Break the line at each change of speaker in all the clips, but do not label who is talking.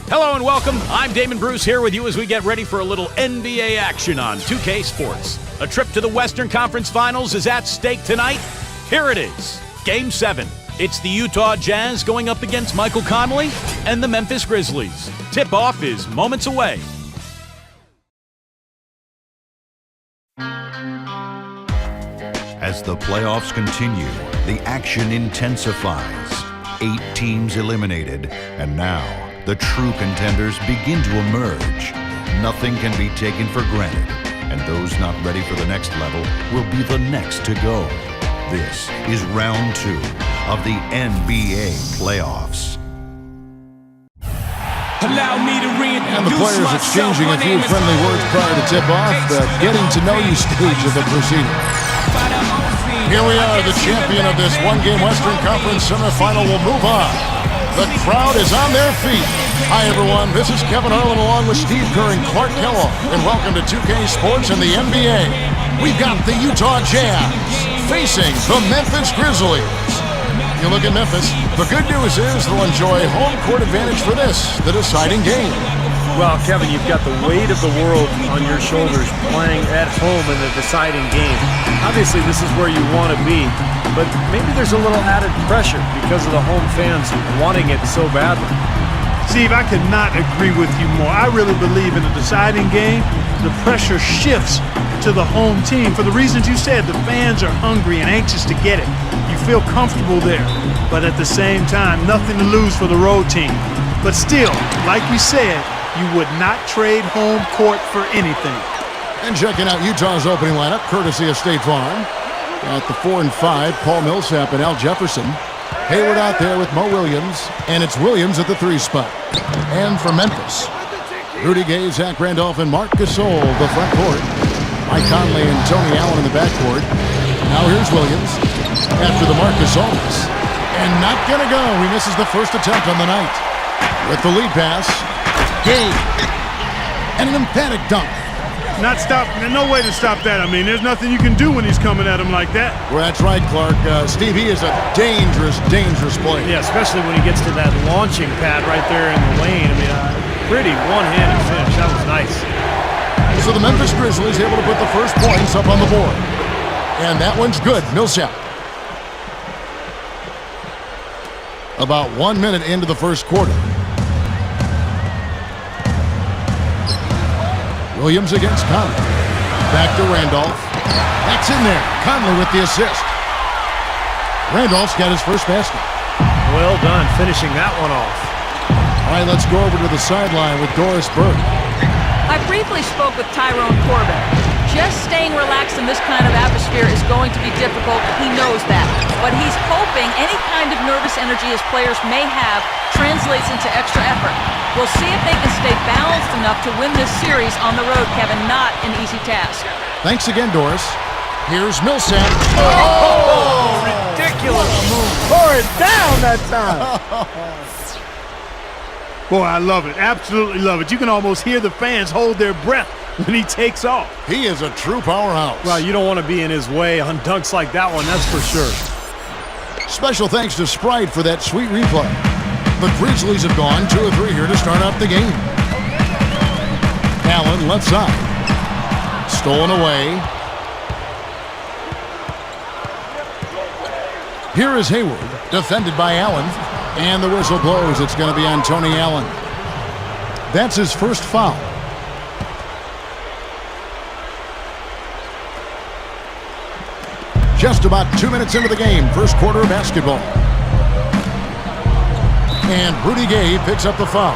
Hello and welcome. I'm Damon Bruce here with you as we get ready for a little NBA action on 2K Sports. A trip to the Western Conference Finals is at stake tonight. Here it is, Game 7. It's the Utah Jazz going up against Michael Conley and the Memphis Grizzlies. Tip-off is moments away.
As the playoffs continue, the action intensifies. 8 teams eliminated, and now the true contenders begin to emerge. Nothing can be taken for granted, and those not ready for the next level will be the next to go. This is round 2 of the NBA playoffs.
Allow me to
and the players exchanging a few friendly words prior to tip-off, the getting-to-know-you stage of the proceedings. Here we are, the champion of this one-game Western Conference semifinal will move on. The crowd is on their feet. Hi, everyone. This is Kevin Harlan along with Steve Kerr and Clark Kellogg, and welcome to 2K Sports and the NBA. We've got the Utah Jazz facing the Memphis Grizzlies. You look at Memphis, the good news is they'll enjoy home court advantage for this, the deciding game.
Well, Kevin, you've got the weight of the world on your shoulders playing at home in the deciding game. Obviously, this is where you want to be, but maybe there's a little added pressure because of the home fans wanting it so badly.
Steve, I could not agree with you more. I really believe in a deciding game, the pressure shifts to the home team. For the reasons you said, the fans are hungry and anxious to get it. You feel comfortable there, but at the same time, nothing to lose for the road team. But still, like we said, you would not trade home court for anything.
And checking out Utah's opening lineup, courtesy of State Farm. At the 4 and 5, Paul Millsap and Al Jefferson. Hayward out there with Mo Williams, and it's Williams at the 3 spot. And for Memphis, Rudy Gay, Zach Randolph, and Marc Gasol, the front court. Mike Conley and Tony Allen in the backcourt. Now here's Williams after the Marc Gasol miss. And not gonna go. He misses the first attempt on the night. With the lead pass, Gay. And an emphatic dunk.
Not stop. There's no way to stop that. I mean, there's nothing you can do when he's coming at him like that.
Well, that's right, Clark. Steve, he is a dangerous, dangerous player.
Yeah, especially when he gets to that launching pad right there in the lane. I mean, pretty one-handed finish. That was nice.
So the Memphis Grizzlies able to put the first points up on the board. And that one's good. Millsap. About 1 minute into the first quarter. Williams against Conley. Back to Randolph. That's in there. Conley with the assist. Randolph's got his first basket.
Well done, finishing that one off.
All right, let's go over to the sideline with Doris Burke.
I briefly spoke with Tyrone Corbett. Just staying relaxed in this kind of atmosphere is going to be difficult. He knows that. But he's hoping any kind of nervous energy his players may have translates into extra effort. We'll see if they can stay balanced enough to win this series on the road, Kevin. Not an easy task.
Thanks again, Doris. Here's Millsap.
Oh, ridiculous move. Tore it down that time.
Boy, I love it. Absolutely love it. You can almost hear the fans hold their breath when he takes off.
He is a true powerhouse.
Well, you don't want to be in his way on dunks like that one, that's for sure.
Special thanks to Sprite for that sweet replay. The Grizzlies have gone 2 of 3 here to start out the game. Allen left side. Stolen away. Here is Hayward, defended by Allen. And the whistle blows. It's going to be on Tony Allen. That's his first foul. Just about 2 minutes into the game, first quarter of basketball. And Rudy Gay picks up the foul.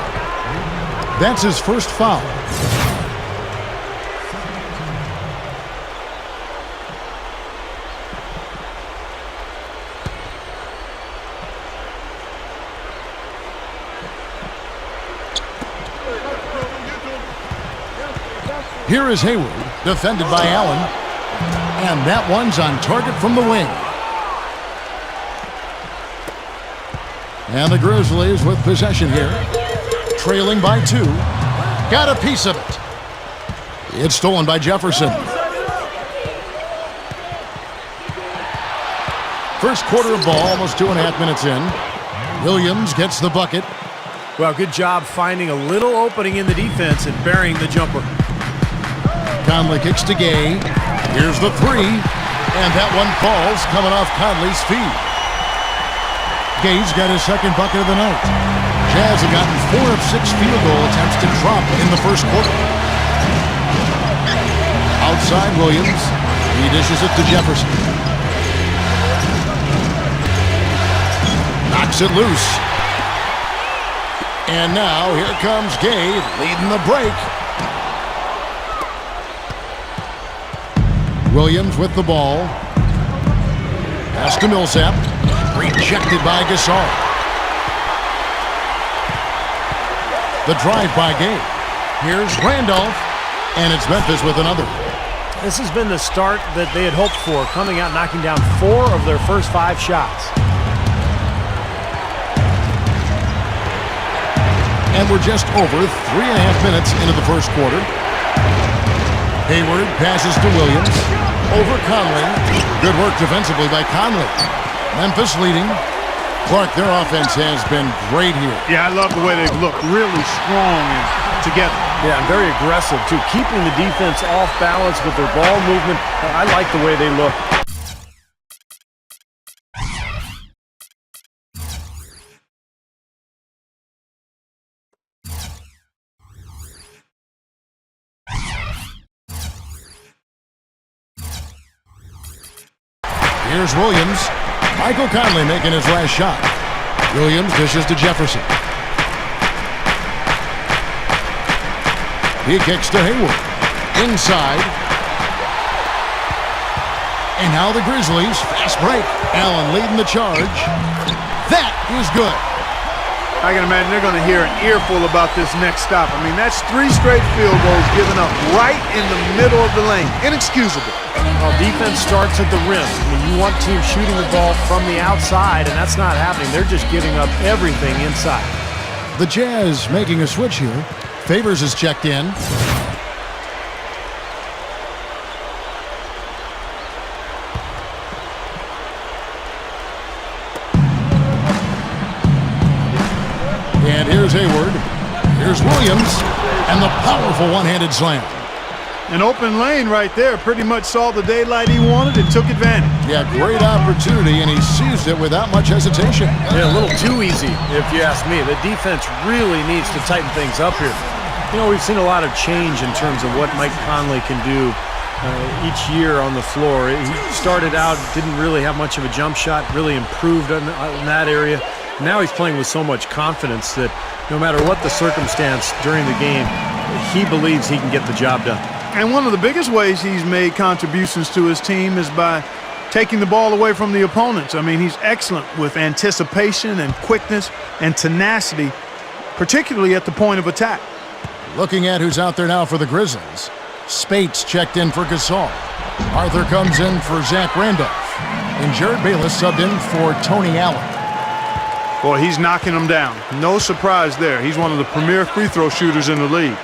That's his first foul. Here is Hayward, defended by Allen. And that one's on target from the wing. And the Grizzlies with possession here. Trailing by 2. Got a piece of it. It's stolen by Jefferson. First quarter of ball, almost 2.5 minutes in. Williams gets the bucket.
Well, good job finding a little opening in the defense and burying the jumper.
Conley kicks to Gay. Here's the three. And that one falls coming off Conley's feet. Gay's got his second bucket of the night. Jazz have gotten 4 of 6 field goal attempts to drop in the first quarter. Outside Williams. He dishes it to Jefferson. Knocks it loose. And now here comes Gay leading the break. Williams with the ball. Pass to Millsap. Rejected by Gasol. The drive by Gay. Here's Randolph. And it's Memphis with another.
This has been the start that they had hoped for, coming out knocking down 4 of their first 5 shots.
And we're just over 3.5 minutes into the first quarter. Hayward passes to Williams. Over Conley. Good work defensively by Conley. Memphis leading. Clark, their offense has been great here.
Yeah, I love the way they've looked. Really strong and together.
Yeah, and very aggressive, too. Keeping the defense off balance with their ball movement. I like the way they look.
Here's Williams. Michael Conley making his last shot. Williams dishes to Jefferson. He kicks to Hayward. Inside. And now the Grizzlies. Fast break. Allen leading the charge. That is good.
I can imagine they're going to hear an earful about this next stop. I mean, that's 3 straight field goals given up right in the middle of the lane. Inexcusable.
Well, defense starts at the rim. I mean, you want teams shooting the ball from the outside, and that's not happening. They're just giving up everything inside.
The Jazz making a switch here. Favors is checked in. And here's Hayward. Here's Williams. And the powerful one-handed slam.
An open lane right there. Pretty much saw the daylight he wanted and took advantage.
Yeah, great opportunity, and he seized it without much hesitation.
Yeah, a little too easy, if you ask me. The defense really needs to tighten things up here. You know, we've seen a lot of change in terms of what Mike Conley can do each year on the floor. He started out, didn't really have much of a jump shot, really improved in that area. Now he's playing with so much confidence that no matter what the circumstance during the game, he believes he can get the job done.
And one of the biggest ways he's made contributions to his team is by taking the ball away from the opponents. I mean, he's excellent with anticipation and quickness and tenacity, particularly at the point of attack.
Looking at who's out there now for the Grizzlies. Spates checked in for Gasol. Arthur comes in for Zach Randolph. And Jared Bayless subbed in for Tony Allen.
Boy, he's knocking them down. No surprise there. He's one of the premier free throw shooters in the league.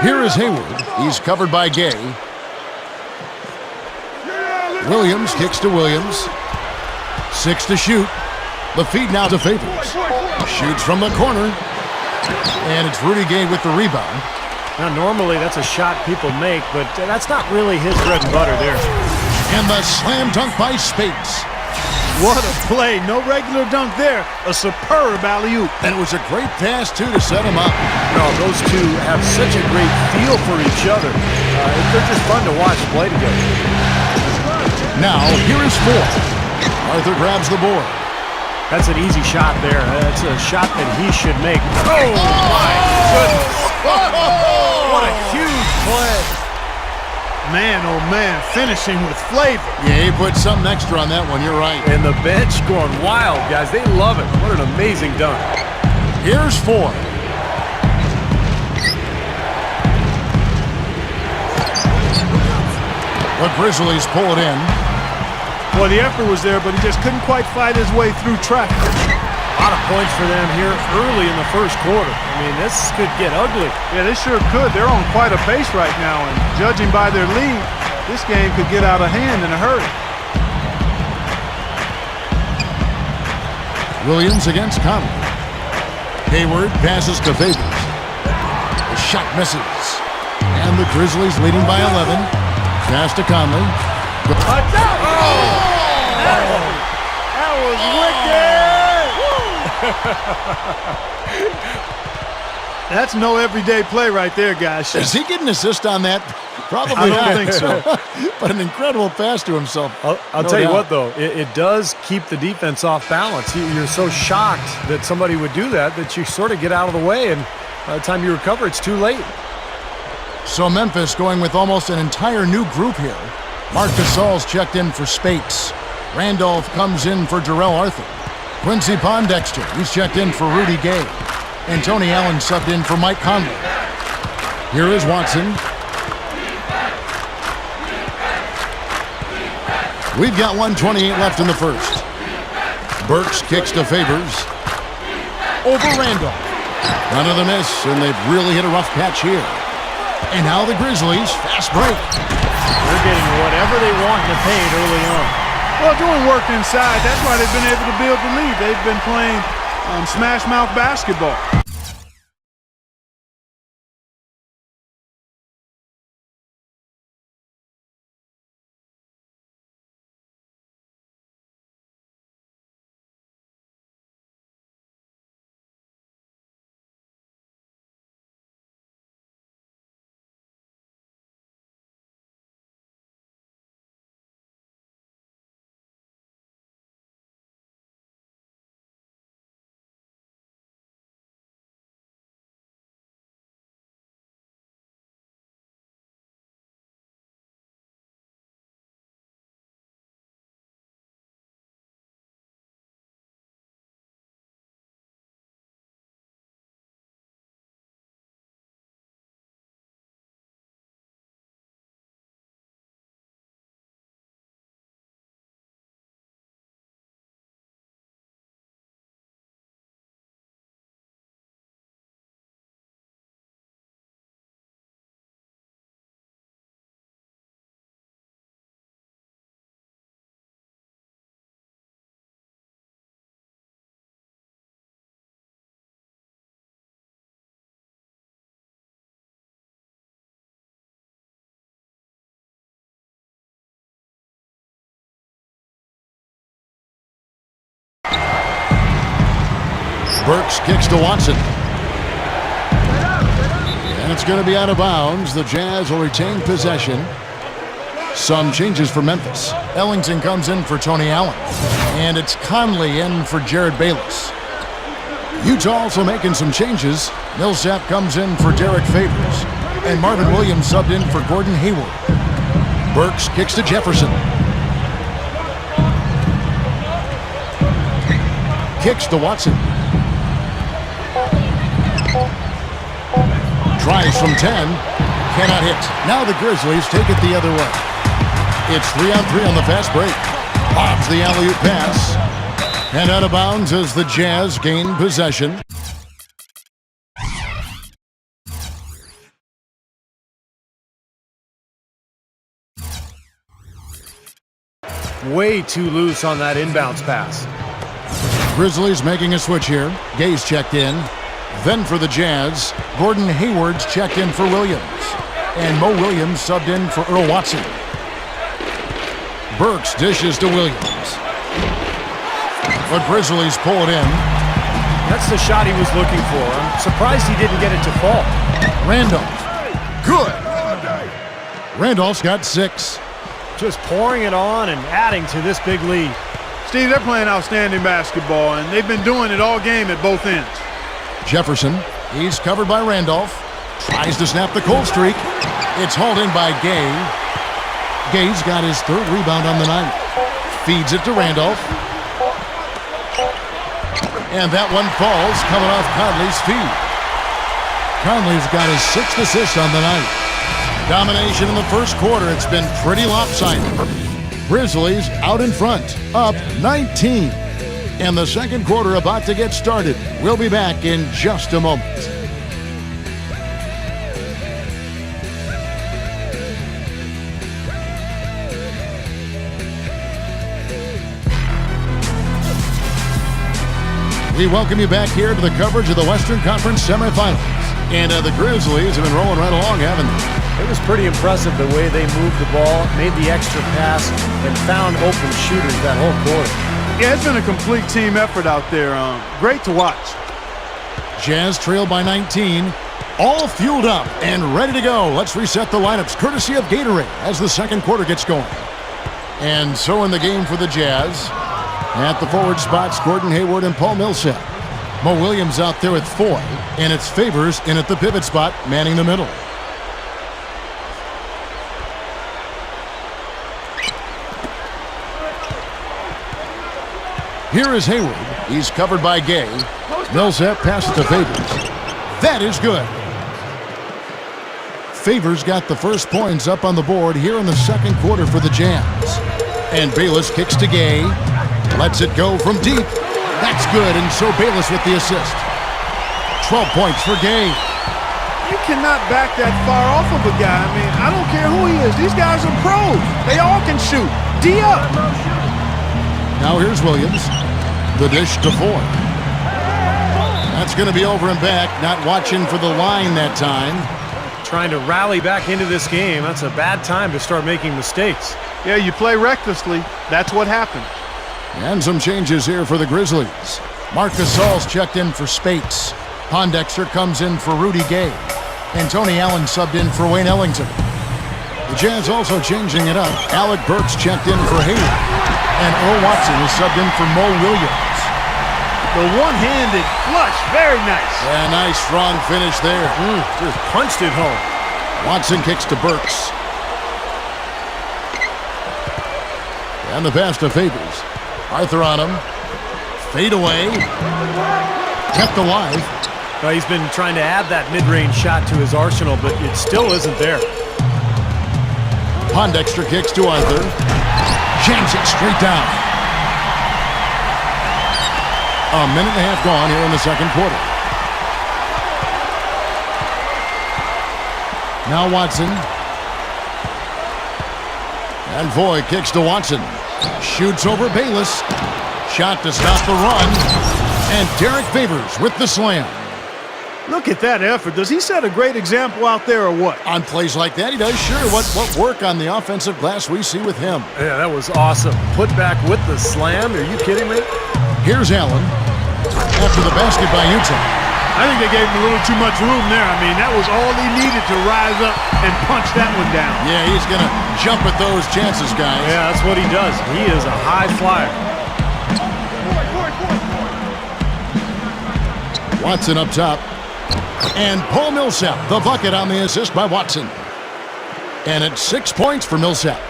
Here is Hayward. He's covered by Gay. Williams kicks to Williams. 6 to shoot. The feed now to Favors. Shoots from the corner. And it's Rudy Gay with the rebound.
Now, normally that's a shot people make, but that's not really his bread and butter there.
And the slam dunk by Spates.
What a play. No regular dunk there. A superb alley-oop.
And it was a great pass, too, to set him up.
No, those two have such a great feel for each other. They're just fun to watch play together.
Now, here is 4. Arthur grabs the board.
That's an easy shot there. That's a shot that he should make. Oh, my goodness. What a huge play.
Man, oh man, finishing with flavor.
Yeah, he put something extra on that one, you're right.
And the bench going wild, guys. They love it. What an amazing dunk.
Here's 4. The Grizzlies pull it in.
Well, the effort was there, but he just couldn't quite fight his way through traffic.
A lot of points for them here early in the first quarter. I mean, this could get ugly.
Yeah, they sure could. They're on quite a pace right now, and judging by their lead, this game could get out of hand in a hurry.
Williams against Conley. Hayward passes to Favors. The shot misses. And the Grizzlies leading by 11. Pass to Conley.
That was wicked!
That's no everyday play right there, guys.
Is he getting an assist on that? Probably
I
not.
don't think so.
But an incredible pass to himself.
I'll tell you what, though. It does keep the defense off balance. You're so shocked that somebody would do that you sort of get out of the way, and by the time you recover, it's too late.
So Memphis going with almost an entire new group here. Marc Gasol's checked in for Spates. Randolph comes in for Jarrell Arthur. Quincy Pondexter, he's checked in for Rudy Gay. And Tony Allen subbed in for Mike Conley. Here is Watson. We've got 1:28 left in the first. Burks kicks to Favors. Over Randolph. Another miss, and they've really hit a rough patch here. And now the Grizzlies, fast break.
They're getting whatever they want in the paint early on.
Well, doing work inside, that's why they've been able to build the lead. They've been playing smash mouth basketball.
Burks kicks to Watson. And it's going to be out of bounds. The Jazz will retain possession. Some changes for Memphis. Ellington comes in for Tony Allen. And it's Conley in for Jared Bayless. Utah also making some changes. Millsap comes in for Derek Favors. And Marvin Williams subbed in for Gordon Hayward. Burks kicks to Jefferson. Kicks to Watson. Tries from 10. Cannot hit. Now the Grizzlies take it the other way. It's 3-on-3 on the fast break. Lobs the alley-oop pass. And out of bounds as the Jazz gain possession.
Way too loose on that inbounds pass.
Grizzlies making a switch here. Gay's checked in. Then for the Jazz, Gordon Hayward's checked in for Williams. And Mo Williams subbed in for Earl Watson. Burks dishes to Williams. The Grizzlies pull it in.
That's the shot he was looking for. I'm surprised he didn't get it to fall.
Randolph. Good. Randolph's got 6.
Just pouring it on and adding to this big lead.
Steve, they're playing outstanding basketball, and they've been doing it all game at both ends.
Jefferson, he's covered by Randolph. Tries to snap the cold streak. It's hauled in by Gay. Gay's got his 3rd rebound on the night. Feeds it to Randolph. And that one falls, coming off Conley's feet. Conley's got his 6th assist on the night. Domination in the first quarter. It's been pretty lopsided. Grizzlies out in front, up 19. And the second quarter about to get started. We'll be back in just a moment. We welcome you back here to the coverage of the Western Conference semifinals. And the Grizzlies have been rolling right along, haven't they?
It was pretty impressive the way they moved the ball, made the extra pass, and found open shooters that whole quarter.
Yeah, it's been a complete team effort out there. Great to watch.
Jazz trail by 19. All fueled up and ready to go. Let's reset the lineups courtesy of Gatorade as the second quarter gets going. And so in the game for the Jazz, at the forward spots, Gordon Hayward and Paul Millsap. Mo Williams out there with Foy, and it's Favors in at the pivot spot, manning the middle. Here is Hayward. He's covered by Gay. Millsap passes to Favors. That is good. Favors got the first points up on the board here in the second quarter for the Jazz. And Bayless kicks to Gay. Lets it go from deep. That's good, and so Bayless with the assist. 12 points for Gay.
You cannot back that far off of a guy. I mean, I don't care who he is. These guys are pros. They all can shoot. D up.
Now here's Williams. The dish to Foy. That's going to be over and back. Not watching for the line that time.
Trying to rally back into this game. That's a bad time to start making mistakes.
Yeah, you play recklessly. That's what happened.
And some changes here for the Grizzlies. Marc Gasol's checked in for Spates. Pondexter comes in for Rudy Gay. And Tony Allen subbed in for Wayne Ellington. The Jazz also changing it up. Alec Burks checked in for Hayward. And Earl Watson is subbed in for Mo Williams.
The one-handed flush, very nice.
Yeah, nice strong finish there.
Just punched it home.
Watson kicks to Burks. And the pass to Favors. Arthur on him. Fade away. Kept alive.
Well, he's been trying to add that mid-range shot to his arsenal, but it still isn't there.
Pondexter kicks to Arthur. Jams it straight down. A minute and a half gone here in the second quarter. Now Watson. And Foy kicks to Watson. Shoots over Bayless. Shot to stop the run. And Derek Favors with the slam.
Look at that effort. Does he set a great example out there or what?
On plays like that, he does. Sure, what work on the offensive glass we see with him.
Yeah, that was awesome. Put back with the slam. Are you kidding me?
Here's Allen. After the basket by Utah.
I think they gave him a little too much room there. I mean, that was all he needed to rise up and punch that one down.
Yeah, he's going to jump at those chances, guys.
Yeah, that's what he does. He is a high flyer.
Watson up top. And Paul Millsap, the bucket on the assist by Watson. And it's 6 points for Millsap.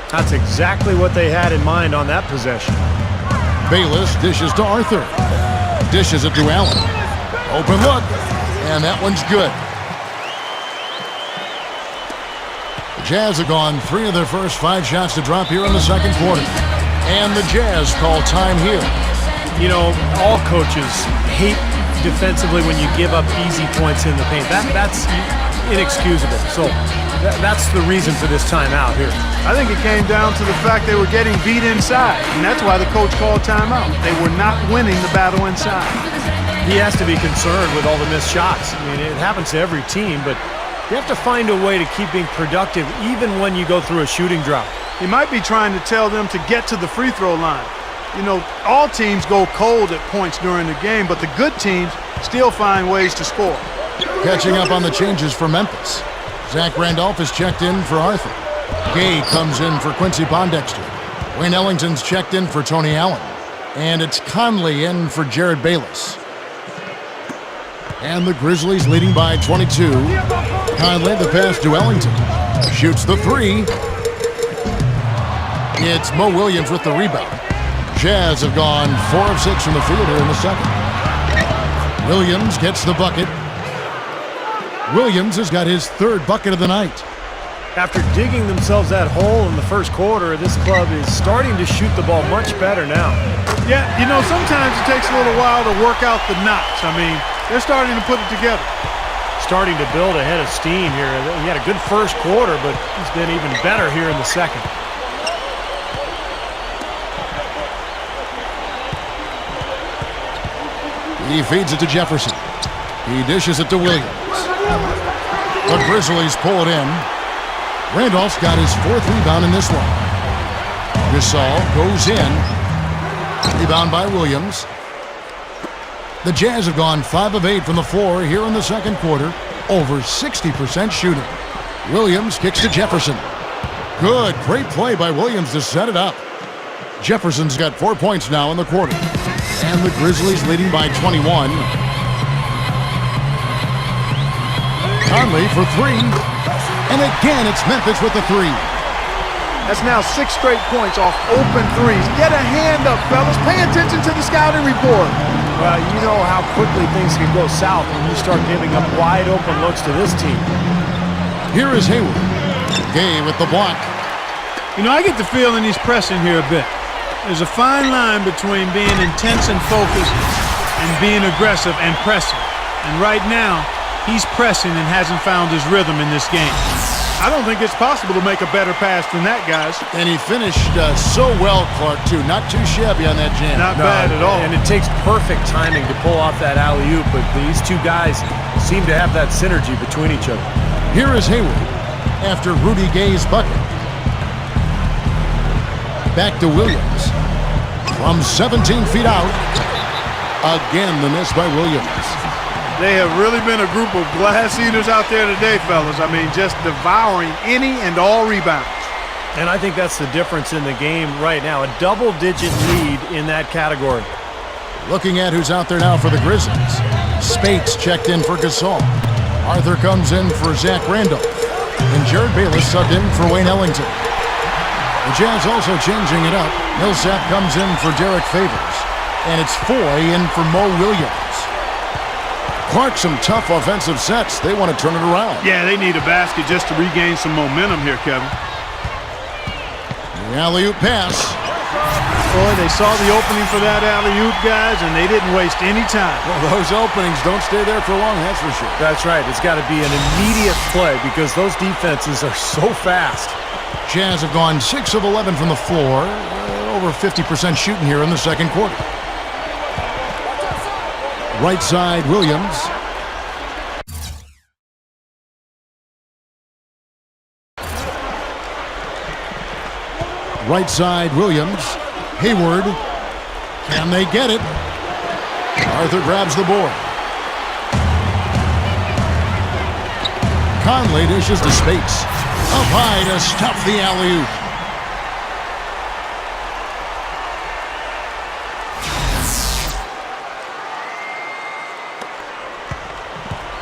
That's exactly what they had in mind on that possession.
Bayless dishes to Arthur. Dishes it to Allen. Open look. And that one's good. The Jazz have gone 3 of their first 5 shots to drop here in the second quarter. And the Jazz call time here.
You know, all coaches hate defensively when you give up easy points in the paint. That's inexcusable. So that's the reason for this timeout here.
I think it came down to the fact they were getting beat inside, and that's why the coach called timeout. They were not winning the battle inside.
He has to be concerned with all the missed shots. I mean, it happens to every team, but you have to find a way to keep being productive even when you go through a shooting drought.
He might be trying to tell them to get to the free throw line. You know, all teams go cold at points during the game, but the good teams still find ways to score.
Catching up on the changes for Memphis. Zach Randolph is checked in for Arthur. Gay comes in for Quincy Pondexter. Wayne Ellington's checked in for Tony Allen. And it's Conley in for Jared Bayless. And the Grizzlies leading by 22. Conley the pass to Ellington. Shoots the three. It's Mo Williams with the rebound. Jazz have gone 4 of 6 from the field here in the second. Williams gets the bucket. Williams has got his 3rd bucket of the night.
After digging themselves that hole in the first quarter, this club is starting to shoot the ball much better now.
Yeah, you know, sometimes it takes a little while to work out the knots. I mean, they're starting to put it together.
Starting to build a head of steam here. He had a good first quarter, but he's been even better here in the second.
He feeds it to Jefferson. He dishes it to Williams. The Grizzlies pull it in. Randolph's got his 4th rebound in this one. Gasol goes in. Rebound by Williams. The Jazz have gone 5 of 8 from the floor here in the second quarter. Over 60% shooting. Williams kicks to Jefferson. Good, great play by Williams to set it up. Jefferson's got 4 points now in the quarter. And the Grizzlies leading by 21. Conley for 3. And again, it's Memphis with the 3.
That's now 6 straight points off open threes. Get a hand up, fellas. Pay attention to the scouting report.
Well, you know how quickly things can go south when you start giving up wide open looks to this team.
Here is Hayward. Gay with the block.
You know, I get the feeling he's pressing here a bit. There's a fine line between being intense and focused and being aggressive and pressing. And right now, he's pressing and hasn't found his rhythm in this game. I don't think it's possible to make a better pass than that, guys.
And he finished so well, Clark, too. Not too shabby on that jam.
Not bad at all.
And it takes perfect timing to pull off that alley-oop, but these two guys seem to have that synergy between each other.
Here is Hayward after Rudy Gay's bucket. Back to Williams. From 17 feet out. Again, the miss by Williams.
They have really been a group of glass eaters out there today, fellas. I mean, just devouring any and all rebounds.
And I think that's the difference in the game right now. A double-digit lead in that category.
Looking at who's out there now for the Grizzlies. Spates checked in for Gasol. Arthur comes in for Zach Randolph. And Jared Bayless subbed in for Wayne Ellington. The Jazz also changing it up. Millsap comes in for Derek Favors. And it's Foy in for Mo Williams. Clark, some tough offensive sets. They want to turn it around.
Yeah, they need a basket just to regain some momentum here, Kevin.
The alley-oop pass.
Boy, they saw the opening for that alley-oop, guys, and they didn't waste any time.
Well, those openings don't stay there for long, that's for sure.
That's right. It's got to be an immediate play because those defenses are so fast.
Jazz have gone 6 of 11 from the floor. Over 50% shooting here in the second quarter. Right side, Williams. Right side, Williams. Hayward. Can they get it? Arthur grabs the board. Conley dishes to Spates. Up high to stuff the alley-oop.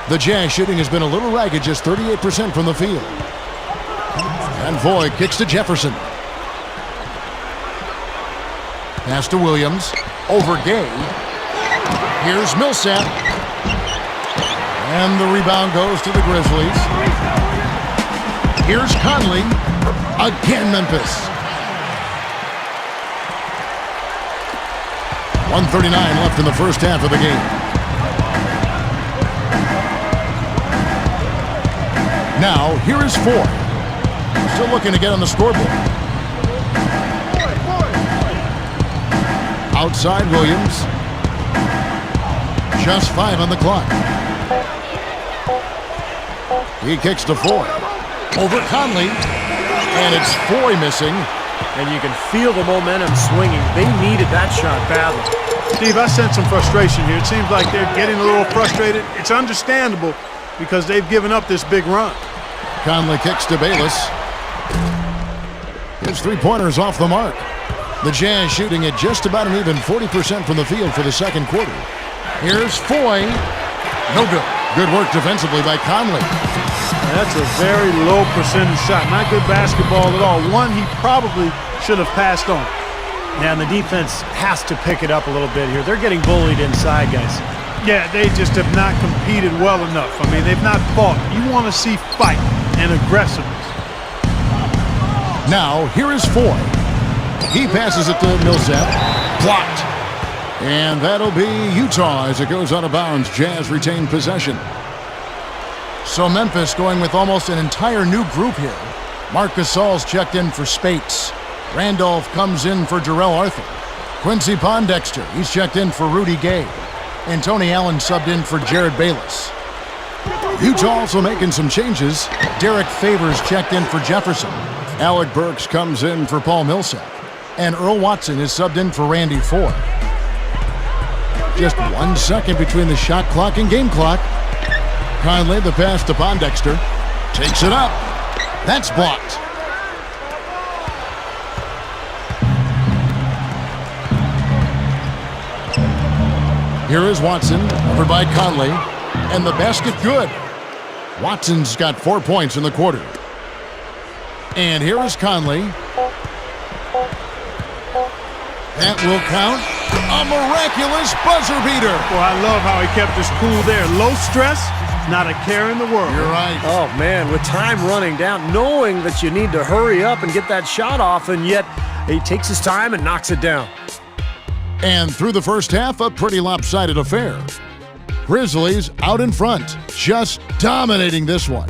The Jazz shooting has been a little ragged, just 38% from the field. And Voigt kicks to Jefferson. Pass to Williams. Over Gay. Here's Millsap. And the rebound goes to the Grizzlies. Here's Conley. Again, Memphis. 1:39 left in the first half of the game. Now, here is Ford. Still looking to get on the scoreboard. Outside Williams. Just 5 on the clock. He kicks to Ford. Over Conley. And it's Foy missing.
And you can feel the momentum swinging. They needed that shot badly.
Steve, I sense some frustration here. It seems like they're getting a little frustrated. It's understandable because they've given up this big run.
Conley kicks to Bayless. His three-pointers off the mark. The Jazz shooting at just about an even 40% from the field for the second quarter. Here's Foy. No good. Good work defensively by Conley.
That's a very low percentage shot. Not good basketball at all. One he probably should have passed on.
Yeah, and the defense has to pick it up a little bit here. They're getting bullied inside, guys.
Yeah, they just have not competed well enough. I mean, they've not fought. You want to see fight and aggressiveness.
Now, here is Foy. He passes it to Millsap. Blocked. And that'll be Utah as it goes out of bounds. Jazz retain possession. So Memphis going with almost an entire new group here. Marc Gasol's checked in for Spates. Randolph comes in for Jarrell Arthur. Quincy Pondexter, he's checked in for Rudy Gay. And Tony Allen subbed in for Jared Bayless. Utah also making some changes. Derek Favors checked in for Jefferson. Alec Burks comes in for Paul Millsap. And Earl Watson is subbed in for Randy Ford. Just 1 second between the shot clock and game clock. Conley, the pass to Pondexter. Takes it up. That's blocked. Here is Watson, over by Conley. And the basket good. Watson's got 4 points in the quarter. And here is Conley. That will count. A miraculous buzzer beater.
Well, I love how he kept his cool there. Low stress, not a care in the world.
You're right.
Oh, man, with time running down, knowing that you need to hurry up and get that shot off, and yet he takes his time and knocks it down.
And through the first half, a pretty lopsided affair. Grizzlies out in front, just dominating this one.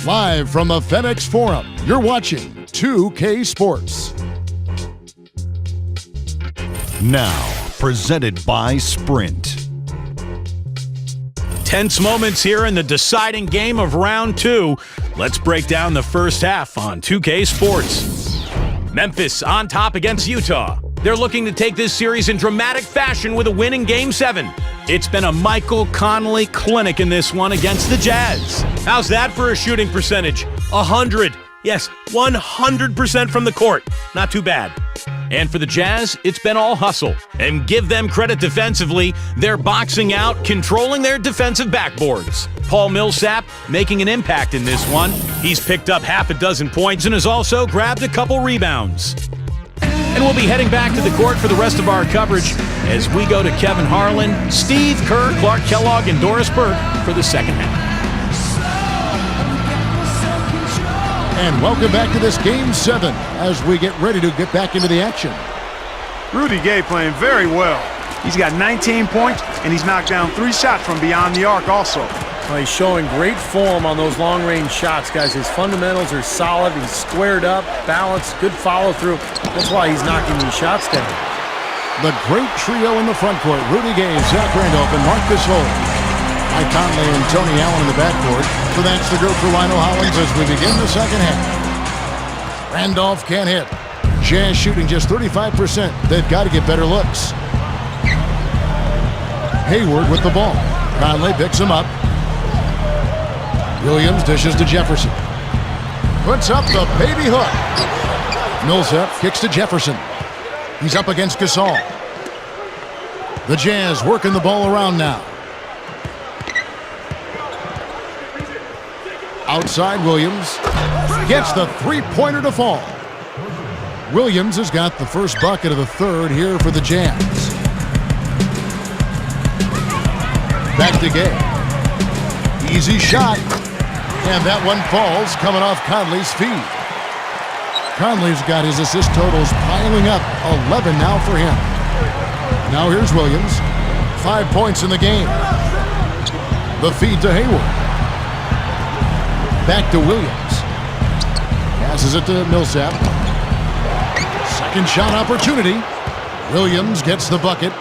Live from the FedEx Forum, you're watching 2K Sports.
Now, presented by Sprint.
Tense moments here in the deciding game of round 2. Let's break down the first half on 2K Sports. Memphis on top against Utah. They're looking to take this series in dramatic fashion with a win in Game 7. It's been a Michael Conley clinic in this one against the Jazz. How's that for a shooting percentage? 100. Yes, 100% from the court. Not too bad. And for the Jazz, it's been all hustle. And give them credit defensively, they're boxing out, controlling their defensive backboards. Paul Millsap making an impact in this one. He's picked up half a dozen points and has also grabbed a couple rebounds. And we'll be heading back to the court for the rest of our coverage as we go to Kevin Harlan, Steve Kerr, Clark Kellogg, and Doris Burke for the second half.
And welcome back to this Game 7 as we get ready to get back into the action.
Rudy Gay playing very well. He's got 19 points, and he's knocked down 3 shots from beyond the arc also.
Well, he's showing great form on those long-range shots, guys. His fundamentals are solid. He's squared up, balanced, good follow-through. That's why he's knocking these shots down.
The great trio in the front court, Rudy Gay, Zach Randolph, and Marc Gasol. Mike Conley and Tony Allen in the backcourt. So that's the group for Lionel Hollins as we begin the second half. Randolph can't hit. Jazz shooting just 35%. They've got to get better looks. Hayward with the ball. Conley picks him up. Williams dishes to Jefferson. Puts up the baby hook. Millsap kicks to Jefferson. He's up against Gasol. The Jazz working the ball around now. Outside Williams. Gets the three-pointer to fall. Williams has got the first bucket of the third here for the Jazz. Back to Gay. Easy shot. And that one falls coming off Conley's feet. Conley's got his assist totals piling up. 11 now for him. Now here's Williams. 5 points in the game. The feed to Hayward. Back to Williams. Passes it to Millsap. Second shot opportunity. Williams gets the bucket.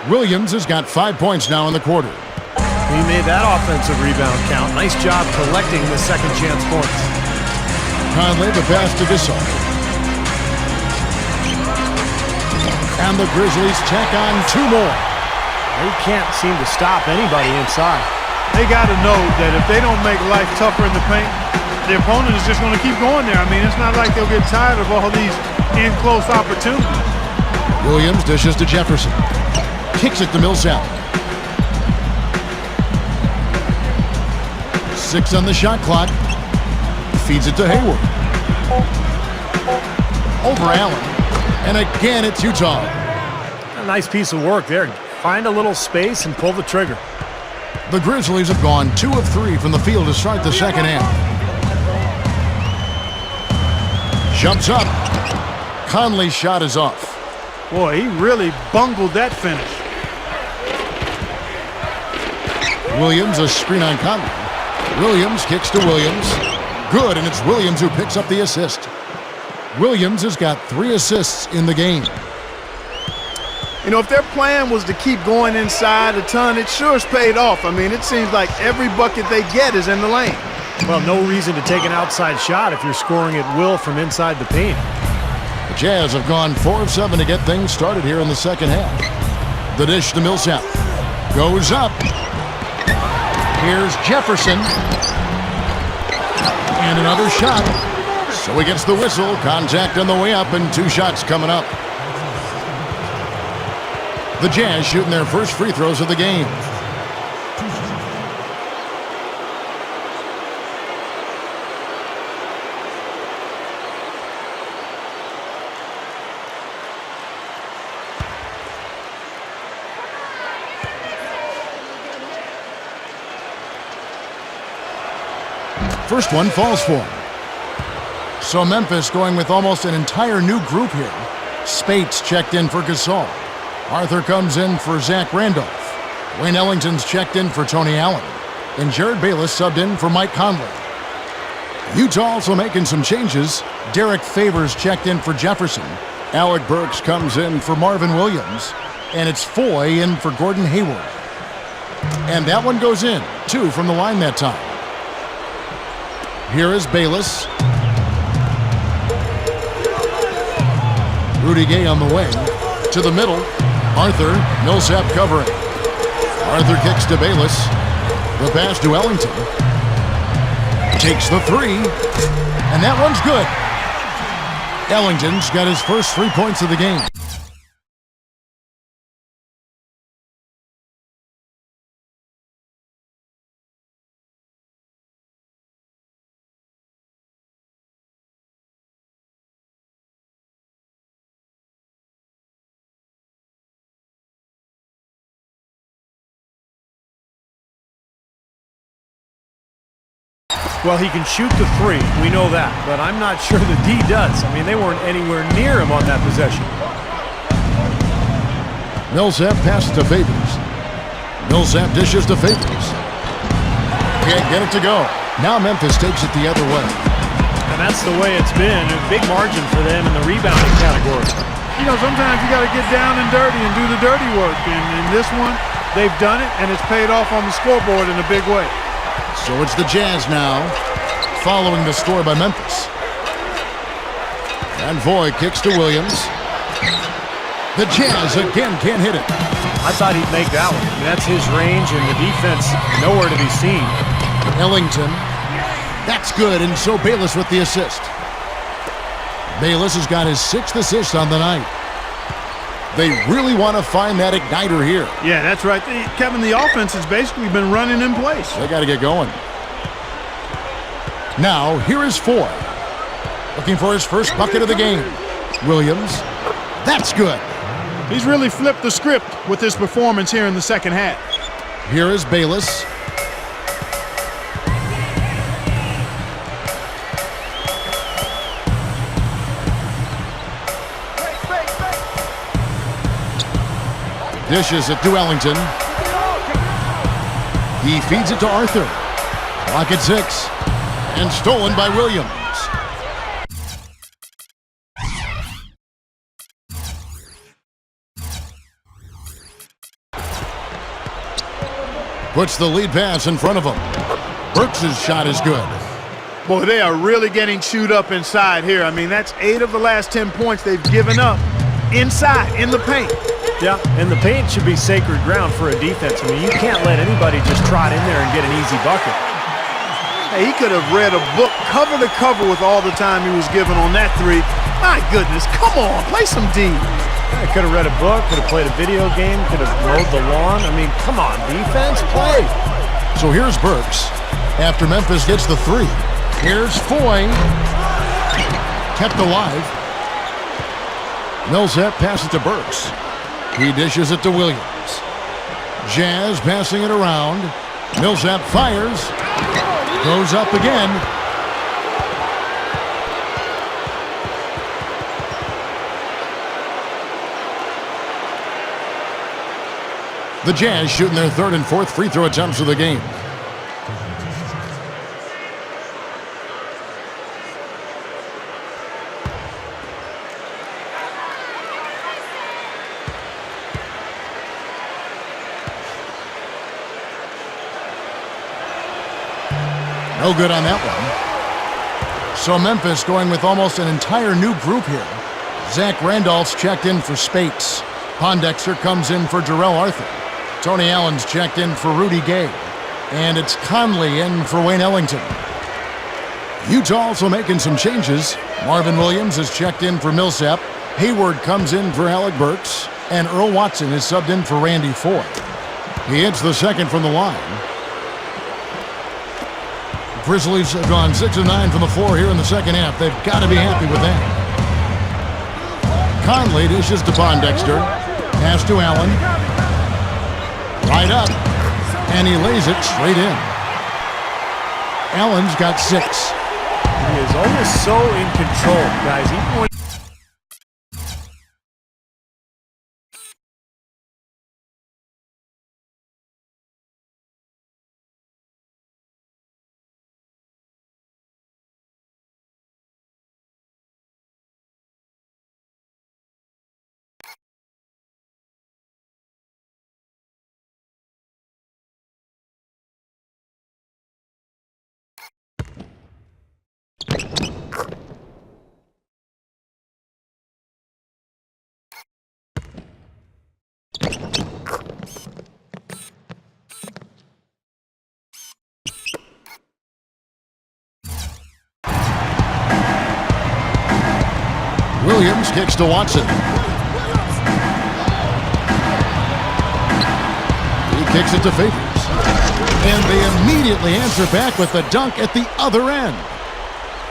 Williams has got 5 points now in the quarter.
He made that offensive rebound count. Nice job collecting the second chance points.
Conley, the pass to Gasol. And the Grizzlies tack on 2 more.
They can't seem to stop anybody inside.
They got to know that if they don't make life tougher in the paint, the opponent is just going to keep going there. I mean, it's not like they'll get tired of all these in-close opportunities.
Williams dishes to Jefferson. Kicks it to Millsap. 6 on the shot clock. Feeds it to Hayward. Over Allen. And again, it's Utah.
A nice piece of work there. Find a little space and pull the trigger.
The Grizzlies have gone 2 of 3 from the field to start the second half. Jumps up. Conley's shot is off.
Boy, he really bungled that finish.
Williams, a screen on Conley. Williams kicks to Williams. Good, and it's Williams who picks up the assist. Williams has got 3 assists in the game.
You know, if their plan was to keep going inside a ton, it sure has paid off. I mean, it seems like every bucket they get is in the lane.
Well, no reason to take an outside shot if you're scoring at will from inside the paint.
The Jazz have gone 4 of 7 to get things started here in the second half. The dish to Millsap. Goes up. Here's Jefferson. And another shot. So he gets the whistle. Contact on the way up and 2 shots coming up. The Jazz shooting their first free throws of the game. First one falls for him. So Memphis going with almost an entire new group here. Spates checked in for Gasol. Arthur comes in for Zach Randolph. Wayne Ellington's checked in for Tony Allen. And Jared Bayless subbed in for Mike Conley. Utah also making some changes. Derek Favors checked in for Jefferson. Alec Burks comes in for Marvin Williams. And it's Foy in for Gordon Hayward. And that one goes in. 2 from the line that time. Here is Bayless. Rudy Gay on the wing. To the middle. Arthur. Millsap covering. Arthur kicks to Bayless. The pass to Ellington. Takes the 3. And that one's good. Ellington's got his first 3 points of the game.
Well, he can shoot the 3. We know that. But I'm not sure the D does. I mean, they weren't anywhere near him on that possession.
Millsap passes to Favors. Millsap dishes to Favors. Can't get it to go. Now Memphis takes it the other way.
And that's the way it's been. A big margin for them in the rebounding category.
You know, sometimes you got to get down and dirty and do the dirty work. And in this one, they've done it, and it's paid off on the scoreboard in a big way.
So it's the Jazz now, following the score by Memphis. And Foy kicks to Williams. The Jazz again can't hit it.
I thought he'd make that one. I mean, that's his range, and the defense nowhere to be seen.
Ellington. That's good, and so Bayless with the assist. Bayless has got his 6th assist on the night. They really want to find that igniter here.
Yeah, that's right. Kevin, the offense has basically been running in place.
They got to get going. Now, here is Foy. Looking for his first bucket of the game. Williams. That's good.
He's really flipped the script with his performance here in the second half.
Here is Bayless. Dishes it to Ellington. He feeds it to Arthur. Clock at 6. And stolen by Williams. Puts the lead pass in front of him. Burks' shot is good.
Boy, they are really getting chewed up inside here. I mean, that's 8 of the last 10 points they've given up inside, in the paint.
Yeah, and the paint should be sacred ground for a defense. I mean, you can't let anybody just trot in there and get an easy bucket.
Hey, he could have read a book cover to cover with all the time he was given on that 3. My goodness, come on, play some D.
I could have read a book, could have played a video game, could have mowed the lawn. I mean, come on, defense, play.
So here's Burks. After Memphis gets the 3. Here's Foy. Kept alive. Millsap passes to Burks. He dishes it to Williams. Jazz passing it around. Millsap fires. Goes up again. The Jazz shooting their 3rd and 4th free throw attempts of the game. No good on that one. So Memphis going with almost an entire new group here. Zach Randolph's checked in for Spates. Pondexter comes in for Jarrell Arthur. Tony Allen's checked in for Rudy Gay. And it's Conley in for Wayne Ellington. Utah also making some changes. Marvin Williams is checked in for Millsap. Hayward comes in for Alec Burks. And Earl Watson is subbed in for Randy Ford. He hits the second from the line. Grizzlies have gone 6 of 9 from the floor here in the second half. They've got to be happy with that. Conley dishes to Pondexter. Pass to Allen. Right up. And he lays it straight in. Allen's got 6.
He is almost so in control, guys. Even when
Williams kicks to Watson. He kicks it to Favors. And they immediately answer back with the dunk at the other end.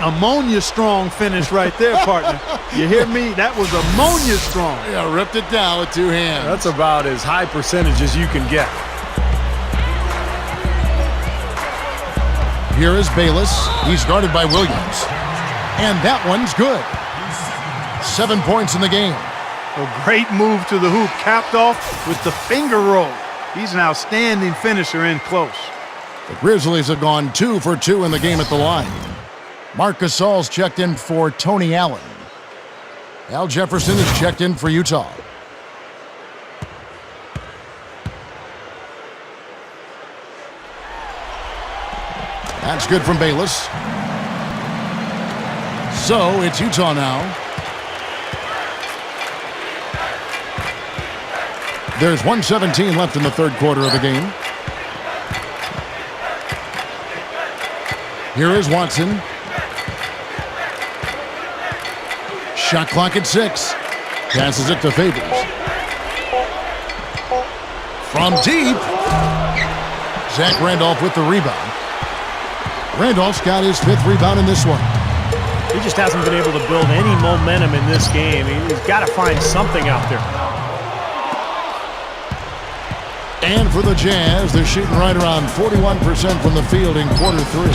Ammonia strong finish right there, partner. You hear me? That was ammonia strong.
Yeah, ripped it down with 2 hands.
that's about as high percentage as you can get.
Here is Bayless. He's guarded by Williams. And that one's good. 7 points in the game.
A great move to the hoop, capped off with the finger roll. He's an outstanding finisher in close.
The Grizzlies have gone 2 for 2 in the game at the line. Marc Gasol's checked in for Tony Allen. Al Jefferson is checked in for Utah. That's good from Bayless. So it's Utah now. There's 1:17 left in the third quarter of the game. Here is Watson. Shot clock at 6. Passes it to Favors. From deep. Zach Randolph with the rebound. Randolph's got his 5th rebound in this one.
He just hasn't been able to build any momentum in this game. He's got to find something out there.
And for the Jazz, they're shooting right around 41% from the field in quarter 3.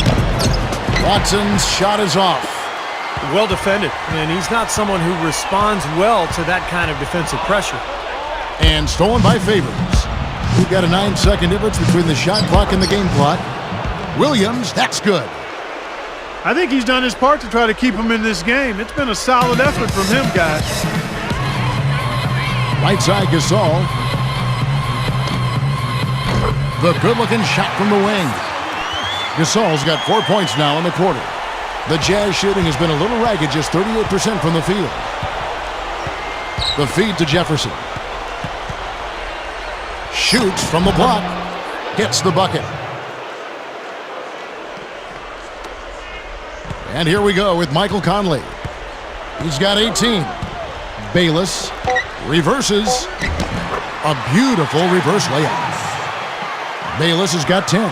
Watson's shot is off.
Well defended, and he's not someone who responds well to that kind of defensive pressure.
And stolen by Favors. We've got a 9-second difference between the shot clock and the game clock. Williams, that's good.
I think he's done his part to try to keep him in this game. It's been a solid effort from him, guys.
Right side Gasol. The good-looking shot from the wing. Gasol's got 4 points now in the quarter. The Jazz shooting has been a little ragged, just 38% from the field. The feed to Jefferson. Shoots from the block. Hits the bucket. And here we go with Michael Conley. He's got 18. Bayless reverses. A beautiful reverse layup. Bayless has got 10.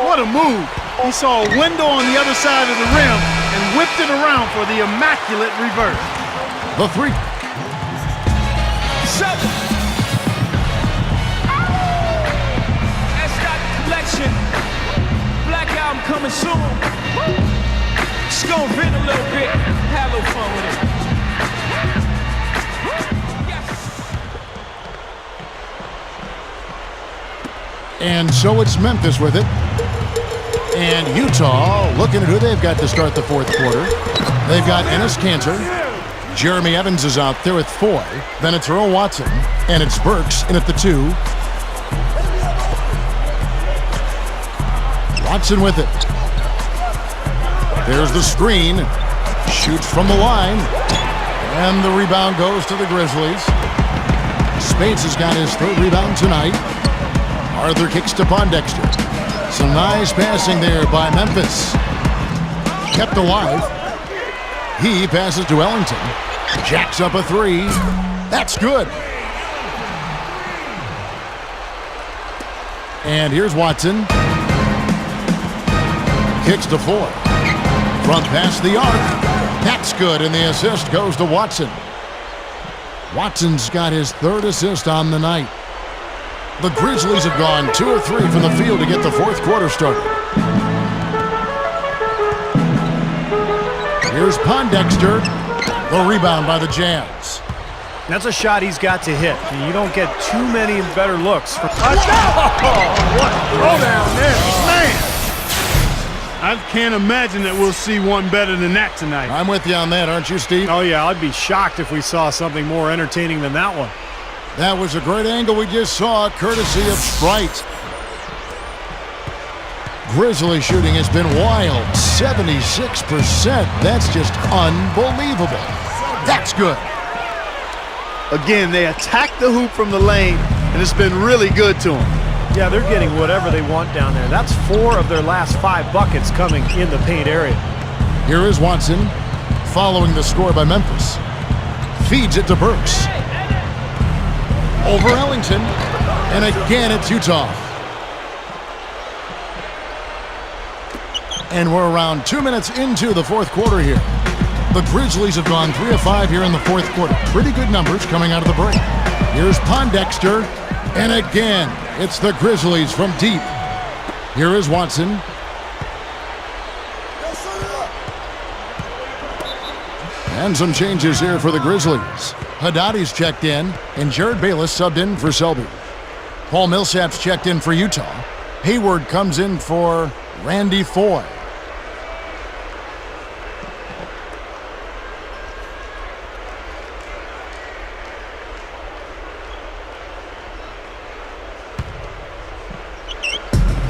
What a move. He saw a window on the other side of the rim and whipped it around for the immaculate reverse.
The 3.
7. That's got collection. Black album coming soon. Just gonna vent a little bit. Have a little fun with it.
And so it's Memphis with it. And Utah looking at who they've got to start the fourth quarter. They've got Enes Kanter. Jeremy Evans is out there with 4. Then it's Earl Watson. And it's Burks in at the 2. Watson with it. There's the screen. Shoots from the line. And the rebound goes to the Grizzlies. Spades has got his third rebound tonight. Arthur kicks to Pondexter. Some nice passing there by Memphis. Kept alive. He passes to Ellington. Jacks up a three. That's good. And here's Watson. Kicks to 4. Front pass the arc. That's good, and the assist goes to Watson. Watson's got his third assist on the night. The Grizzlies have gone 2 of 3 from the field to get the fourth quarter started. Here's Pondexter. The rebound by the Jazz.
That's a shot he's got to hit. You don't get too many better looks.
What a throwdown there, man. I can't imagine that we'll see one better than that tonight.
I'm with you on that, aren't you, Steve?
Oh, yeah, I'd be shocked if we saw something more entertaining than that one.
That was a great angle we just saw, courtesy of Sprite. Grizzly shooting has been wild, 76%. That's just unbelievable. That's good.
Again, they attack the hoop from the lane, and it's been really good to them.
Yeah, they're getting whatever they want down there. That's 4 of their last 5 buckets coming in the paint area.
Here is Watson, following the score by Memphis. Feeds it to Burks. Over Ellington, and again it's Utah. And we're around 2 minutes into the fourth quarter here. The Grizzlies have gone 3 of 5 here in the fourth quarter. Pretty good numbers coming out of the break. Here's Pondexter, and again, it's the Grizzlies from deep. Here is Watson. And some changes here for the Grizzlies. Haddadi's checked in, and Jared Bayless subbed in for Selby. Paul Millsap's checked in for Utah. Hayward comes in for Randy Foy.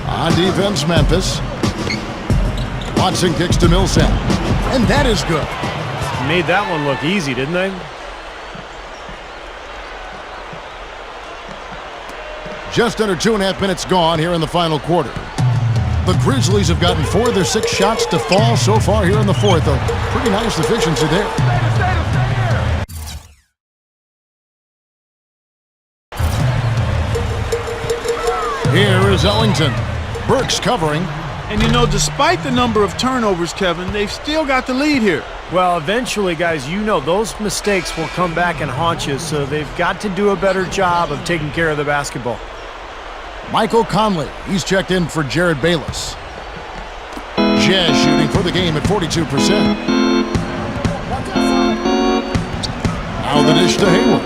On defense, Memphis. Watson kicks to Millsap. And that is good.
Made that one look easy, didn't they?
Just under 2.5 minutes gone here in the final quarter. The Grizzlies have gotten 4 of their 6 shots to fall so far here in the fourth. A pretty nice efficiency there. Here is Ellington. Burks covering.
And you know, despite the number of turnovers, Kevin, they've still got the lead here.
Well, eventually, guys, you know those mistakes will come back and haunt you, so they've got to do a better job of taking care of the basketball.
Michael Conley, he's checked in for Jared Bayless. Jazz shooting for the game at 42%. Now the dish to Hayward.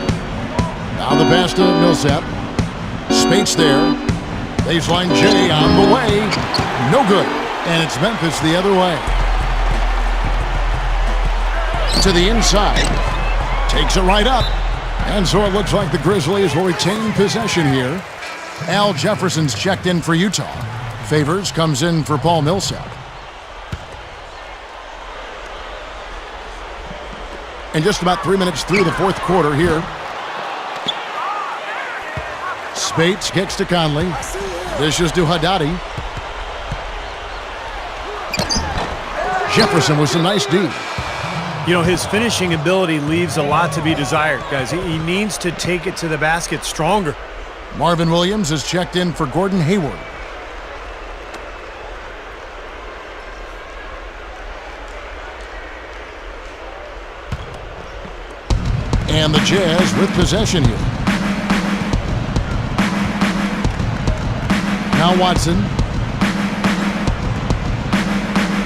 Now the pass to Millsap. Spates there. Baseline J on the way. No good. And it's Memphis the other way. To the inside. Takes it right up. And so it looks like the Grizzlies will retain possession here. Al Jefferson's checked in for Utah. Favors comes in for Paul Millsap. And just about 3 minutes through the fourth quarter here. Spates kicks to Conley. Dishes to Haddadi. Jefferson with some nice D.
You know, his finishing ability leaves a lot to be desired, guys. He needs to take it to the basket stronger.
Marvin Williams has checked in for Gordon Hayward. And the Jazz with possession here. Now Watson.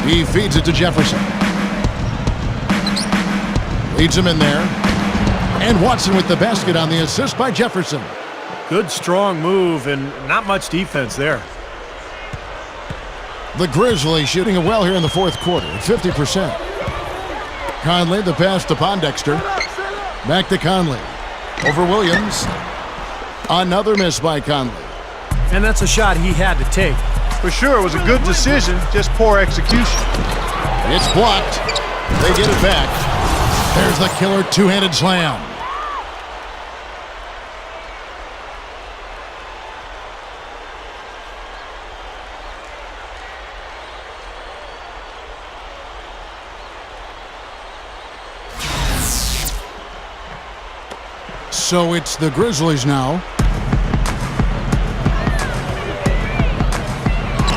He feeds it to Jefferson. Leads him in there. And Watson with the basket on the assist by Jefferson.
Good, strong move, and not much defense there.
The Grizzlies shooting it well here in the fourth quarter at 50%. Conley, the pass to Pondexter. Back to Conley. Over Williams. Another miss by Conley.
And that's a shot he had to take.
For sure, it was a good decision, just poor execution.
It's blocked. They get it back. There's the killer two-handed slam. So it's the Grizzlies now.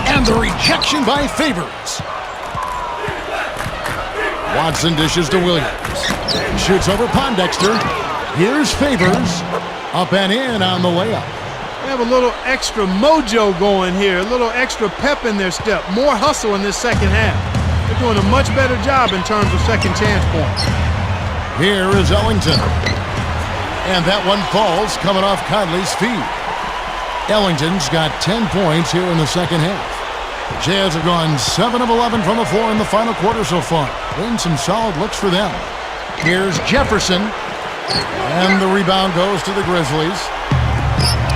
And the rejection by Favors. Watson dishes to Williams. Shoots over Pondexter. Here's Favors. Up and in on the layup.
They have a little extra mojo going here, a little extra pep in their step, more hustle in this second half. They're doing a much better job in terms of second chance points.
Here is Ellington. And that one falls coming off Conley's feet. Ellington's got 10 points here in the second half. The Jazz have gone 7 of 11 from the floor in the final quarter so far. Been some solid looks for them. Here's Jefferson. And the rebound goes to the Grizzlies.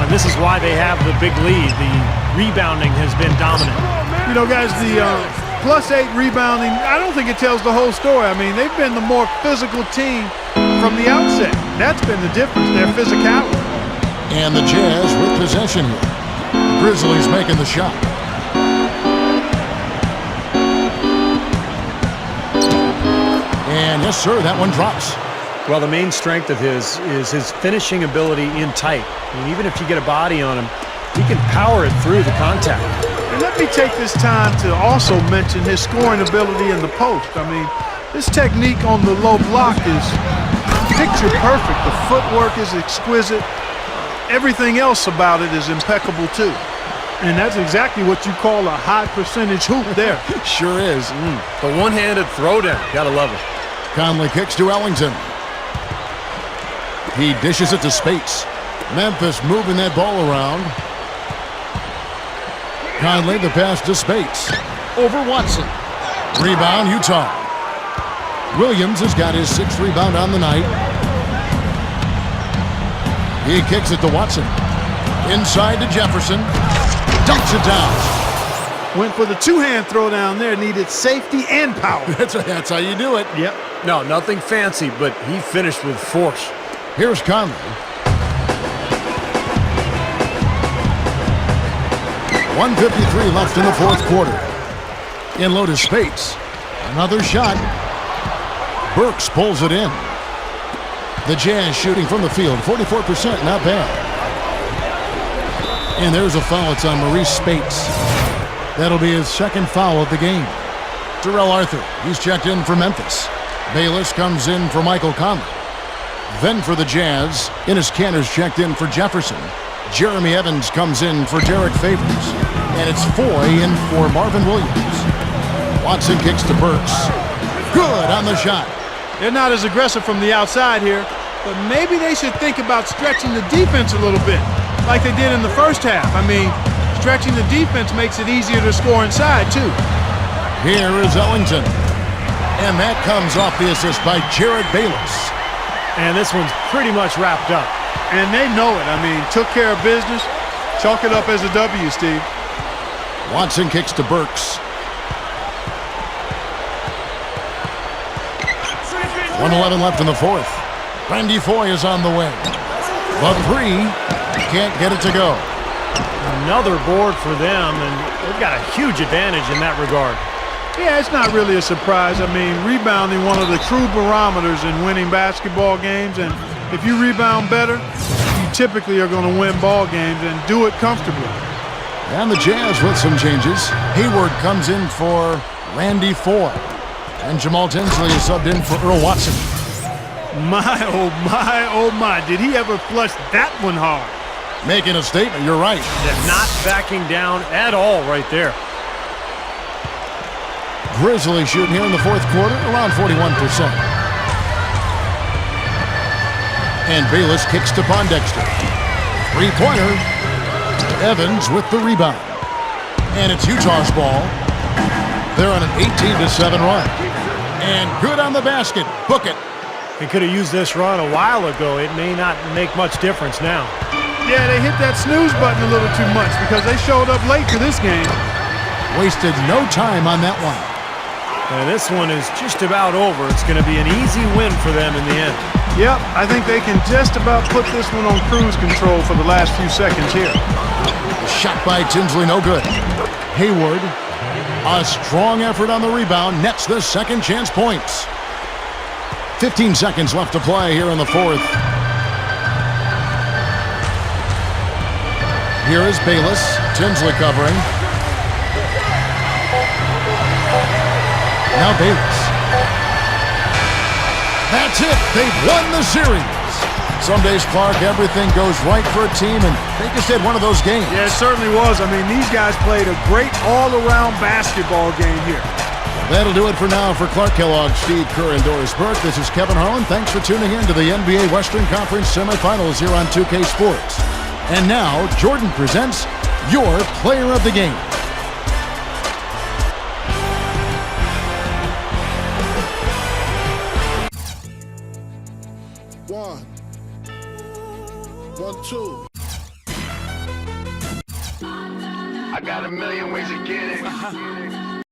And this is why they have the big lead. The rebounding has been dominant.
You know, guys, the +8 rebounding, I don't think it tells the whole story. I mean, they've been the more physical team from the outset. That's been the difference, their physicality.
And the Jazz with possession here. The Grizzlies making the shot. And yes, sir, that one drops.
Well, the main strength of his is his finishing ability in tight. I mean, even if you get a body on him, he can power it through the contact.
And let me take this time to also mention his scoring ability in the post. I mean, this technique on the low block is picture perfect. The footwork is exquisite. Everything else about it is impeccable too. And that's exactly what you call a high percentage hoop there.
Sure is.
The one-handed throwdown. Gotta love it.
Conley kicks to Ellington. He dishes it to Spates. Memphis moving that ball around. Conley the pass to Spates. Over Watson. Rebound Utah. Williams has got his 6th rebound on the night. He kicks it to Watson. Inside to Jefferson. Dunks it down.
Went for the two-hand throw down there. Needed safety and power.
That's how you do it.
Yep.
No, nothing fancy, but he finished with force.
Here's Conley. 1:53 left in the fourth quarter. In low to Spates. Another shot. Burks pulls it in. The Jazz shooting from the field, 44%, not bad. And there's a foul. It's on Maurice Spates. That'll be his 2nd foul of the game. Terrell Arthur, he's checked in for Memphis. Bayless comes in for Michael Conley. Then for the Jazz, Enes Kanter's checked in for Jefferson. Jeremy Evans comes in for Derek Favors. And it's Foy in for Marvin Williams. Watson kicks to Burks. Good on the shot.
They're not as aggressive from the outside here, but maybe they should think about stretching the defense a little bit, like they did in the first half. I mean, stretching the defense makes it easier to score inside, too.
Here is Ellington. And that comes off the assist by Jared Bayless.
And this one's pretty much wrapped up.
And they know it. I mean, took care of business. Chalk it up as a W, Steve.
Watson kicks to Burks. 1:11 left in the fourth. Randy Foy is on the way. The three can't get it to go.
Another board for them, and they've got a huge advantage in that regard.
Yeah, it's not really a surprise. I mean, rebounding one of the true barometers in winning basketball games, and if you rebound better, you typically are going to win ball games and do it comfortably.
And the Jazz with some changes. Hayward comes in for Randy Foy. And Jamal Tinsley is subbed in for Earl Watson.
My, oh my, oh my. Did he ever flush that one hard?
Making a statement, you're right.
They're not backing down at all right there.
Grizzlies shooting here in the fourth quarter, around 41%. And Bayless kicks to Pondexter. Three-pointer. Evans with the rebound. And it's Utah's ball. They're on an 18-7 run. And good on the basket. Book it.
They could have used this run a while ago. It may not make much difference now.
Yeah, they hit that snooze button a little too much because they showed up late to this game.
Wasted no time on that one.
And this one is just about over. It's going to be an easy win for them in the end.
Yep, I think they can just about put this one on cruise control for the last few seconds here.
The shot by Tinsley, no good. Hayward, a strong effort on the rebound, nets the second chance points. 15 seconds left to play here in the fourth. Here is Bayless, Tinsley covering. Now Bayless. That's it. They've won the series. Some days, Clark, everything goes right for a team, and they just had one of those games.
Yeah, it certainly was. I mean, these guys played a great all-around basketball game here.
That'll do it for now. For Clark Kellogg, Steve Kerr, and Doris Burke, this is Kevin Harlan. Thanks for tuning in to the NBA Western Conference semifinals here on 2K Sports. And now, Jordan presents your player of the game.
One, two. I got a million ways to get it.